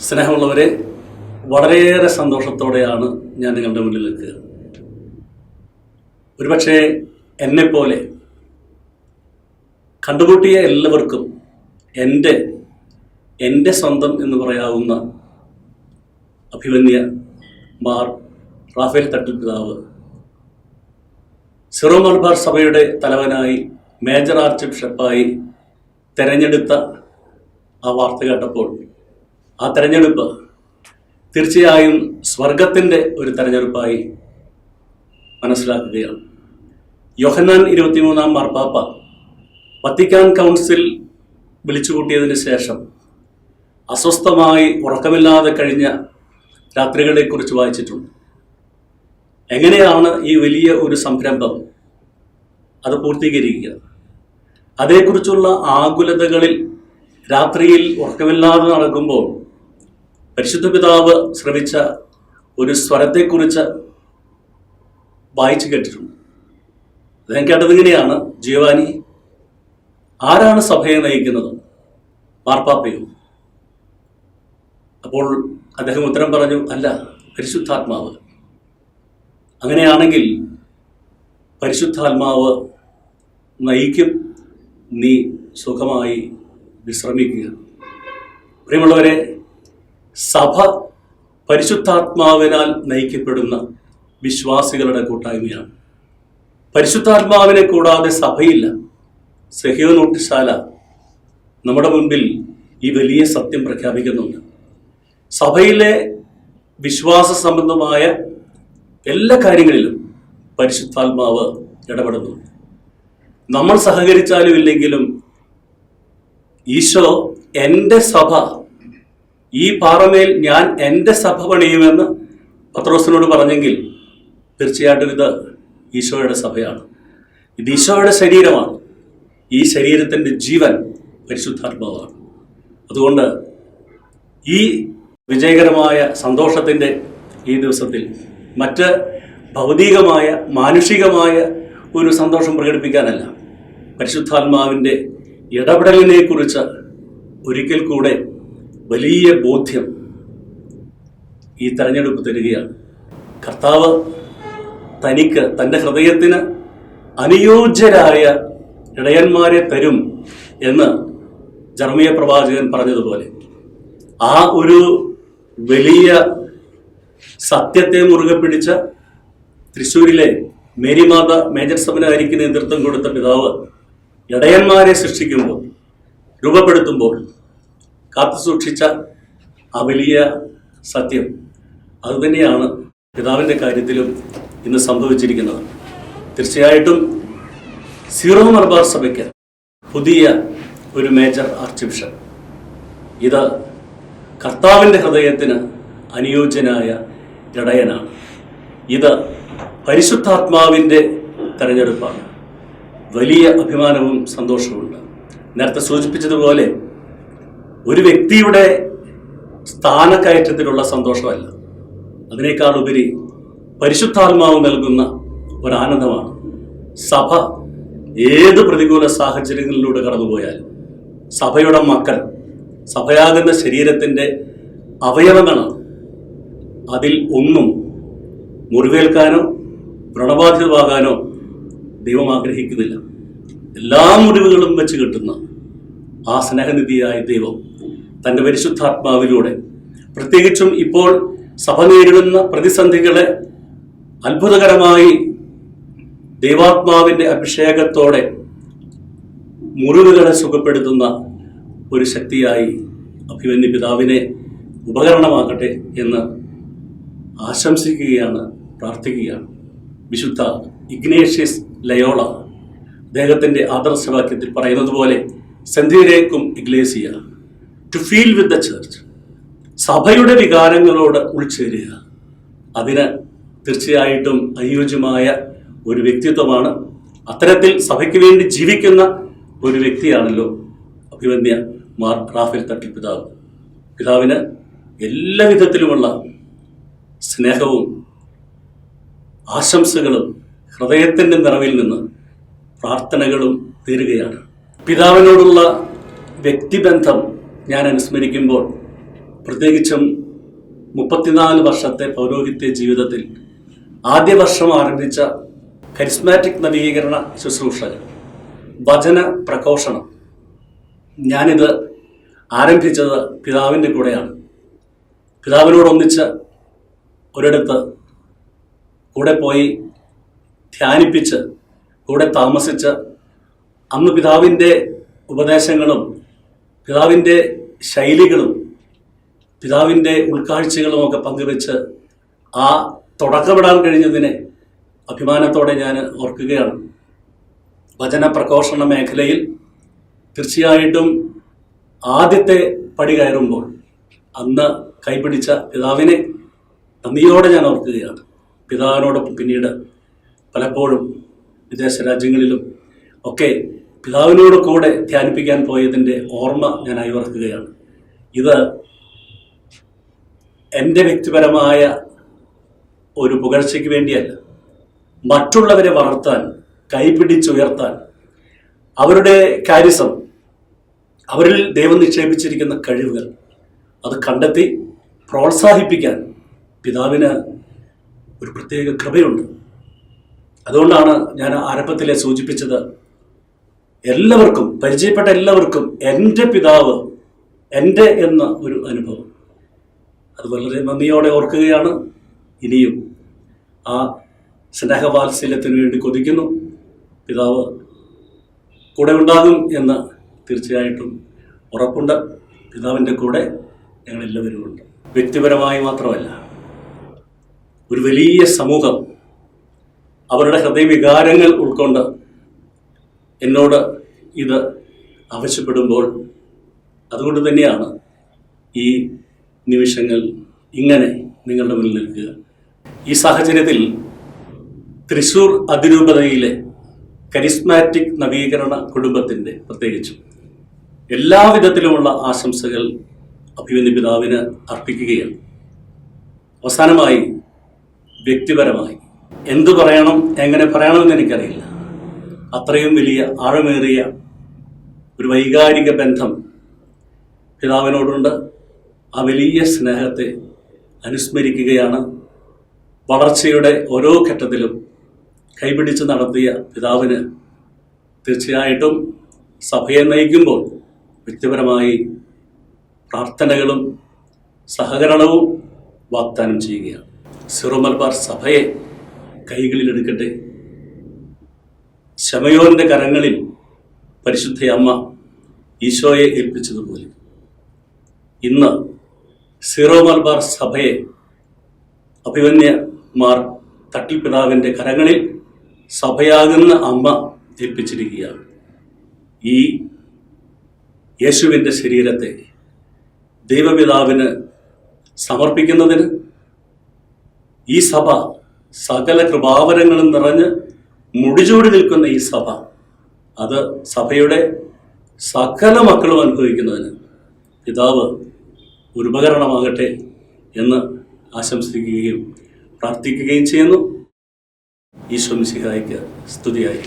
സ്നേഹമുള്ളവരെ, വളരെയേറെ സന്തോഷത്തോടെയാണ് ഞാൻ നിങ്ങളുടെ മുന്നിൽ നിൽക്കുക. ഒരുപക്ഷെ എന്നെപ്പോലെ കണ്ടുമുട്ടിയ എല്ലാവർക്കും എൻ്റെ സ്വന്തം എന്ന് പറയാവുന്ന അഭിമന്യ മാർ റാഫേൽ തട്ടിൽ പിതാവ് സിറോ മലബാർ സഭയുടെ തലവനായി മേജർ ആർച്ച് ബിഷപ്പായി തെരഞ്ഞെടുത്ത ആ വാർത്ത കേട്ടപ്പോൾ ആ തെരഞ്ഞെടുപ്പ് തീർച്ചയായും സ്വർഗത്തിൻ്റെ ഒരു തെരഞ്ഞെടുപ്പായി മനസ്സിലാക്കുകയാണ്. യോഹന്നാൻ 23-ാം മാർപ്പാപ്പ വത്തിക്കാൻ കൗൺസിൽ വിളിച്ചുകൂട്ടിയതിന് ശേഷം അസ്വസ്ഥമായി ഉറക്കമില്ലാതെ കഴിഞ്ഞ രാത്രികളെക്കുറിച്ച് വായിച്ചിട്ടുണ്ട്. എങ്ങനെയാണ് ഈ വലിയ ഒരു സംരംഭം അത് പൂർത്തീകരിക്കുക, അതേക്കുറിച്ചുള്ള ആകുലതകളിൽ രാത്രിയിൽ ഉറക്കമില്ലാതെ നടക്കുമ്പോൾ പരിശുദ്ധ പിതാവ് ശ്രമിച്ച ഒരു സ്വരത്തെക്കുറിച്ച് വായിച്ചു കേട്ടിട്ടുണ്ട്. അദ്ദേഹം കേട്ടത് ഇങ്ങനെയാണ്: ജിയോവാനി, ആരാണ് സഭയെ നയിക്കുന്നത്, മാർപ്പാപ്പയോ? അപ്പോൾ അദ്ദേഹം ഉത്തരം പറഞ്ഞു, അല്ല, പരിശുദ്ധാത്മാവ്. അങ്ങനെയാണെങ്കിൽ പരിശുദ്ധാത്മാവ് നയിക്കും, നീ സുഖമായി വിശ്രമിക്കുക. പ്രിയമുള്ളവരെ, സഭ പരിശുദ്ധാത്മാവിനാൽ നയിക്കപ്പെടുന്ന വിശ്വാസികളുടെ കൂട്ടായ്മയാണ്. പരിശുദ്ധാത്മാവിനെ കൂടാതെ സഭയില്ല. സെഹിയോൻ ഊട്ടുശാല നമ്മുടെ മുൻപിൽ ഈ വലിയ സത്യം പ്രഖ്യാപിക്കുന്നുണ്ട്. സഭയിലെ വിശ്വാസ സംബന്ധമായ എല്ലാ കാര്യങ്ങളിലും പരിശുദ്ധാത്മാവ് ഇടപെടുന്നുണ്ട്. നമ്മൾ സഹകരിച്ചാലും ഇല്ലെങ്കിലും ഈശോ എൻ്റെ സഭ, ഈ പാറമേൽ ഞാൻ എൻ്റെ സഭ പണിയുമെന്ന് പത്രോസിനോട് പറഞ്ഞെങ്കിൽ തീർച്ചയായിട്ടും ഇത് ഈശോയുടെ സഭയാണ്. ഇത് ഈശോയുടെ ശരീരമാണ്. ഈ ശരീരത്തിൻ്റെ ജീവൻ പരിശുദ്ധാത്മാവാണ്. അതുകൊണ്ട് ഈ വിജയകരമായ സന്തോഷത്തിൻ്റെ ഈ ദിവസത്തിൽ മറ്റ് ഭൗതികമായ മാനുഷികമായ ഒരു സന്തോഷം പ്രകടിപ്പിക്കാനല്ല, പരിശുദ്ധാത്മാവിൻ്റെ ഇടപെടലിനെ കുറിച്ച് ഒരിക്കൽ കൂടെ വലിയ ബോധ്യം ഈ തെരഞ്ഞെടുപ്പ് തരികയാണ്. കർത്താവ് തനിക്ക്, തൻ്റെ ഹൃദയത്തിന് അനുയോജ്യരായ ഇടയന്മാരെ തരും എന്ന് ജർമിയ പ്രവാചകൻ പറഞ്ഞതുപോലെ ആ ഒരു വലിയ സത്യത്തെ മുറുകെ പിടിച്ച തൃശ്ശൂരിലെ മേരിമാത മേജർ സെമിനാരിക്ക് നേതൃത്വം കൊടുത്ത പിതാവ് ഇടയന്മാരെ സൃഷ്ടിക്കുമ്പോൾ, രൂപപ്പെടുത്തുമ്പോൾ കാത്തുസൂക്ഷിച്ച ആ വലിയ സത്യം അതുതന്നെയാണ് പിതാവിൻ്റെ കാര്യത്തിലും ഇന്ന് സംഭവിച്ചിരിക്കുന്നത്. തീർച്ചയായിട്ടും സീറോ മലബാർ സഭയ്ക്ക് പുതിയ ഒരു മേജർ ആർച്ച് ബിഷപ്പ്, ഇത് കർത്താവിൻ്റെ ഹൃദയത്തിന് അനുയോജ്യനായ ഇടയനാണ്. ഇത് പരിശുദ്ധാത്മാവിൻ്റെ തെരഞ്ഞെടുപ്പാണ്. വലിയ അഭിമാനവും സന്തോഷവുമുണ്ട്. നേരത്തെ സൂചിപ്പിച്ചതുപോലെ ഒരു വ്യക്തിയുടെ സ്ഥാനക്കയറ്റത്തിലുള്ള സന്തോഷമല്ല, അതിനേക്കാൾ ഉപരി പരിശുദ്ധാത്മാവ് നൽകുന്ന ഒരാനന്ദമാണ്. സഭ ഏത് പ്രതികൂല സാഹചര്യങ്ങളിലൂടെ കടന്നുപോയാലും സഭയുടെ മക്കൾ, സഭയാകുന്ന ശരീരത്തിൻ്റെ അവയവങ്ങളാണ്. അതിൽ ഒന്നും മുറിവേൽക്കാനോ വ്രണബാധിതമാകാനോ ദൈവം ആഗ്രഹിക്കുന്നില്ല. എല്ലാ മുറിവുകളും വെച്ച് കിട്ടുന്ന ആ സ്നേഹനിധിയായ ദൈവം തൻ്റെ പരിശുദ്ധാത്മാവിലൂടെ, പ്രത്യേകിച്ചും ഇപ്പോൾ സഭ നേരിടുന്ന പ്രതിസന്ധികളെ അത്ഭുതകരമായി ദൈവാത്മാവിൻ്റെ അഭിഷേകത്തോടെ മുറിവുകളെ സുഖപ്പെടുത്തുന്ന ഒരു ശക്തിയായി അഭിമന്യ പിതാവിനെ ഉപകരണമാകട്ടെ എന്ന് ആശംസിക്കുകയാണ്, പ്രാർത്ഥിക്കുകയാണ്. വിശുദ്ധ ഇഗ്നേഷ്യസ് ലയോള അദ്ദേഹത്തിൻ്റെ ആദർശവാക്യത്തിൽ പറയുന്നത് പോലെ, സെന്തിരേക്കും ഇഗ്ലേസിയ, to feel with the church, സഭയുടെ വികാരങ്ങളോട് ഉൾച്ചേരുക. അതിന് തീർച്ചയായിട്ടും അനുയോജ്യമായ ഒരു വ്യക്തിത്വമാണ്. അത്തരത്തിൽ സഭയ്ക്ക് വേണ്ടി ജീവിക്കുന്ന ഒരു വ്യക്തിയാണല്ലോ അഭിമന്യ മാർ റാഫേൽ തട്ടിൽ പിതാവ്. പിതാവിന് എല്ലാ വിധത്തിലുമുള്ള സ്നേഹവും ആശംസകളും ഹൃദയത്തിൻ്റെ നിറവിൽ നിന്ന് പ്രാർത്ഥനകളും തീരുകയാണ്. പിതാവിനോടുള്ള വ്യക്തിബന്ധം ഞാൻ അനുസ്മരിക്കുമ്പോൾ പ്രത്യേകിച്ചും 34 വർഷത്തെ പൗരോഹിത്യ ജീവിതത്തിൽ ആദ്യ വർഷം ആരംഭിച്ച കരിസ്മാറ്റിക് നവീകരണ ശുശ്രൂഷകൾ, വചന പ്രഘോഷണം, ഞാനിത് ആരംഭിച്ചത് പിതാവിൻ്റെ കൂടെയാണ്. പിതാവിനോടൊന്നിച്ച് ഒരിടത്ത് കൂടെ പോയി ധ്യാനിപ്പിച്ച് കൂടെ താമസിച്ച് അന്ന് പിതാവിൻ്റെ ഉപദേശങ്ങളും പിതാവിൻ്റെ ശൈലികളും പിതാവിൻ്റെ ഉൾക്കാഴ്ചകളുമൊക്കെ പങ്കുവെച്ച് ആ തുടക്കമിടാൻ കഴിഞ്ഞതിനെ അഭിമാനത്തോടെ ഞാൻ ഓർക്കുകയാണ്. വചന പ്രഘോഷണ മേഖലയിൽ തീർച്ചയായിട്ടും ആദ്യത്തെ പടി കയറുമ്പോൾ അന്ന് കൈപിടിച്ച പിതാവിനെ നന്ദിയോടെ ഞാൻ ഓർക്കുകയാണ്. പിതാവിനോടൊപ്പം പിന്നീട് പലപ്പോഴും വിദേശ രാജ്യങ്ങളിലും ഒക്കെ പിതാവിനോട് കൂടെ ധ്യാനിപ്പിക്കാൻ പോയതിൻ്റെ ഓർമ്മ ഞാൻ അയവിറക്കുകയാണ്. ഇത് എൻ്റെ വ്യക്തിപരമായ ഒരു പുകഴ്ചയ്ക്ക് വേണ്ടിയല്ല, മറ്റുള്ളവരെ വളർത്താൻ, കൈപിടിച്ചുയർത്താൻ, അവരുടെ കാര്യസം, അവരിൽ ദൈവം നിക്ഷേപിച്ചിരിക്കുന്ന കഴിവുകൾ അത് കണ്ടെത്തി പ്രോത്സാഹിപ്പിക്കാൻ പിതാവിന് ഒരു പ്രത്യേക കൃപയുണ്ട്. അതുകൊണ്ടാണ് ഞാൻ ആരംഭത്തിലെ സൂചിപ്പിച്ചത്, എല്ലാവർക്കും, പരിചയപ്പെട്ട എല്ലാവർക്കും എൻ്റെ പിതാവ്, എൻ്റെ എന്ന ഒരു അനുഭവം. അത് വളരെ നന്ദിയോടെ ഓർക്കുകയാണ്. ഇനിയും ആ സ്നേഹവാത്സല്യത്തിന് വേണ്ടി കൊതിക്കുന്നു. പിതാവ് കൂടെ ഉണ്ടാകും എന്ന് തീർച്ചയായിട്ടും ഉറപ്പുണ്ട്. പിതാവിൻ്റെ കൂടെ ഞങ്ങളെല്ലാവരും ഉണ്ട്. വ്യക്തിപരമായി മാത്രമല്ല, ഒരു വലിയ സമൂഹം അവരുടെ ഹൃദയവികാരങ്ങൾ ഉൾക്കൊണ്ട് എന്നോട് ഇത് ആവശ്യപ്പെടുമ്പോൾ, അതുകൊണ്ട് തന്നെയാണ് ഈ നിമിഷങ്ങൾ ഇങ്ങനെ നിങ്ങളുടെ മുന്നിൽ നിൽക്കുക. ഈ സാഹചര്യത്തിൽ തൃശ്ശൂർ അതിരൂപതയിലെ കരിസ്മാറ്റിക് നവീകരണ കുടുംബത്തിൻ്റെ പ്രത്യേകിച്ചും എല്ലാവിധത്തിലുമുള്ള ആശംസകൾ അഭിമന്യ പിതാവിന് അർപ്പിക്കുകയാണ്. അവസാനമായി വ്യക്തിപരമായി എന്തു പറയണം, എങ്ങനെ പറയണമെന്ന് എനിക്കറിയില്ല. അത്രയും വലിയ ആഴമേറിയ ഒരു വൈകാരിക ബന്ധം പിതാവിനോടുണ്ട്. ആ വലിയ സ്നേഹത്തെ അനുസ്മരിക്കുകയാണ്. വളർച്ചയുടെ ഓരോ ഘട്ടത്തിലും കൈപിടിച്ച് നടത്തിയ പിതാവിന് തീർച്ചയായിട്ടും സഭയെ നയിക്കുമ്പോൾ വ്യക്തിപരമായി പ്രാർത്ഥനകളും സഹകരണവും വാഗ്ദാനം ചെയ്യുകയാണ്. സിറോ മലബാർ സഭയെ കൈകളിലെടുക്കട്ടെ. ശമയോന്റെ കരങ്ങളിൽ പരിശുദ്ധ അമ്മ ഈശോയെ ഏൽപ്പിച്ചതുപോലെ ഇന്ന് സിറോ മലബാർ സഭയെ അഭിമന്യ മാർ തട്ടിൽ പിതാവിൻ്റെ കരങ്ങളിൽ സഭയാകുന്ന അമ്മ ഏൽപ്പിച്ചിരിക്കുകയാണ്. ഈ യേശുവിൻ്റെ ശരീരത്തെ ദൈവപിതാവിന് സമർപ്പിക്കുന്നതിന് ഈ സഭ സകല കൃപാവരങ്ങളും നിറഞ്ഞ് മുടിചൂടി നിൽക്കുന്ന ഈ സഭ, അത് സഭയുടെ സകല മക്കളും അനുഭവിക്കുന്നതിന് പിതാവ് ഒരു ഉപകരണമാകട്ടെ എന്ന് ആശംസിക്കുകയും പ്രാർത്ഥിക്കുകയും ചെയ്യുന്നു. ഈശോ മിശിഹായ്ക്ക് സ്തുതിയായി.